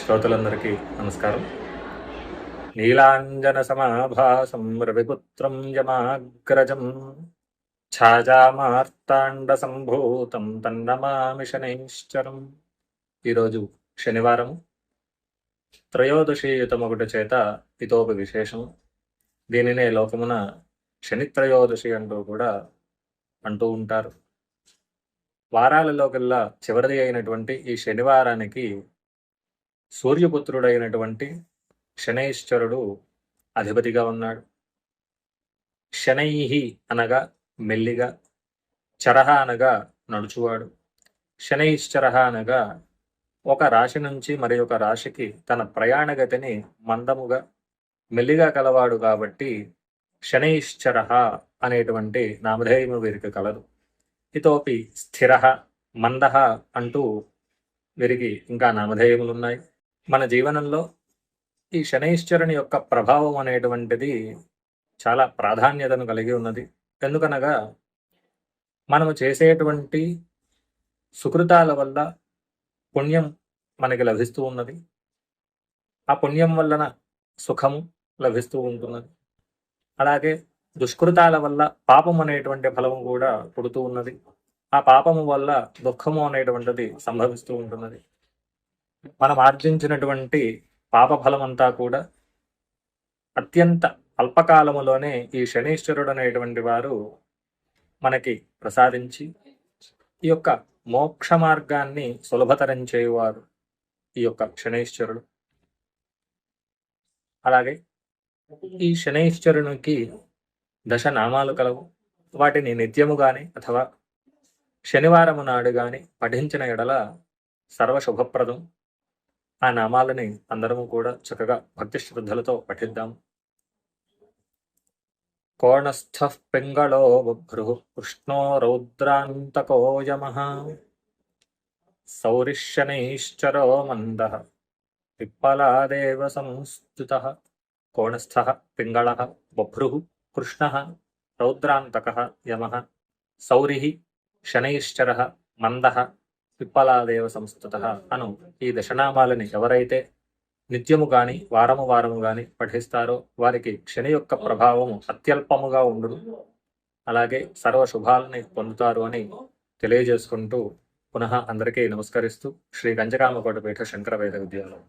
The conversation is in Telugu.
శ్రోతలందరికీ నమస్కారం. నీలాంజన సమాభాసం రవిపుత్రం యమాగ్రజం ఛాజామార్తాండ సంభూతం తన్నమామి శనైశ్చరం. ఈరోజు శనివారం, త్రయోదశీయుతమొకటి చేత ఇతోపి విశేషం. దీనినే లోకమున శనిత్రయోదశి అంటూ కూడా అంటూ ఉంటారు. వారాలలోకెల్లా చివరిది అయినటువంటి ఈ శనివారానికి సూర్యపుత్రుడైనటువంటి శనైశ్చరుడు అధిపతిగా ఉన్నాడు. శనైహి అనగా మెల్లిగా, చరహ అనగా నడుచువాడు, శనైశ్చరహ అనగా ఒక రాశి నుంచి మరి ఒక రాశికి తన ప్రయాణగతిని మందముగా మెల్లిగా కలవాడు కాబట్టి శనైశ్చరహ అనేటువంటి నామధేయము వీరికి కలదు. ఇతోపి స్థిర, మందహ అంటూ వీరికి ఇంకా నామధేయములున్నాయి. మన జీవనంలో ఈ శనైశ్చరుని యొక్క ప్రభావం అనేటువంటిది చాలా ప్రాధాన్యతను కలిగి ఉన్నది. ఎందుకనగా మనము చేసేటువంటి సుకృతాల వల్ల పుణ్యం మనకి లభిస్తూ ఉన్నది. ఆ పుణ్యం వలన సుఖము లభిస్తూ ఉంటున్నది. అలాగే దుష్కృతాల వల్ల పాపం అనేటువంటి ఫలము కూడా పుడుతూ ఉన్నది. ఆ పాపము వల్ల దుఃఖము అనేటువంటిది సంభవిస్తూ ఉంటున్నది. మనం ఆర్జించినటువంటి పాప ఫలమంతా కూడా అత్యంత అల్పకాలములోనే ఈ శనీశ్వరుడు అనేటువంటి వారు మనకి ప్రసాదించి ఈ యొక్క మోక్ష మార్గాన్ని సులభతరం చేయువారు ఈ యొక్క శనైశ్వరుడు. అలాగే ఈ శనైశ్వరునికి దశనామాలు కలవు. వాటిని నిత్యము గాని అథవా శనివారము నాడు గాని పఠించిన ఎడల సర్వశుభప్రదం. ఆ నామాలని అందరము కూడా చక్కగా భక్తి శ్రద్ధలతో పఠిద్దాం. కోణస్థ పింగళో బభ్రు కృష్ణో రౌద్రాంతకో యమః సౌరిశనైశ్చరో మందః పిప్పలాదేవ సంస్థితః. కోణస్థ పింగళ బభ్రు కృష్ణ రౌద్రాంతక యమః సౌరి శనైశ్చర మందః పిప్పలాదేవ సంస్థితః అను ఈ దశనామాలని ఎవరైతే నిత్యము గాని వారము గాని పఠిస్తారో వారికి శని యొక్క ప్రభావము అత్యల్పముగా ఉండును. అలాగే సర్వ శుభాలని పొందుతారు అని తెలియజేసుకుంటూ పునః అందరికీ నమస్కరిస్తూ శ్రీ గంజకామకోట పీఠ శంకర వేద విద్యాలయం.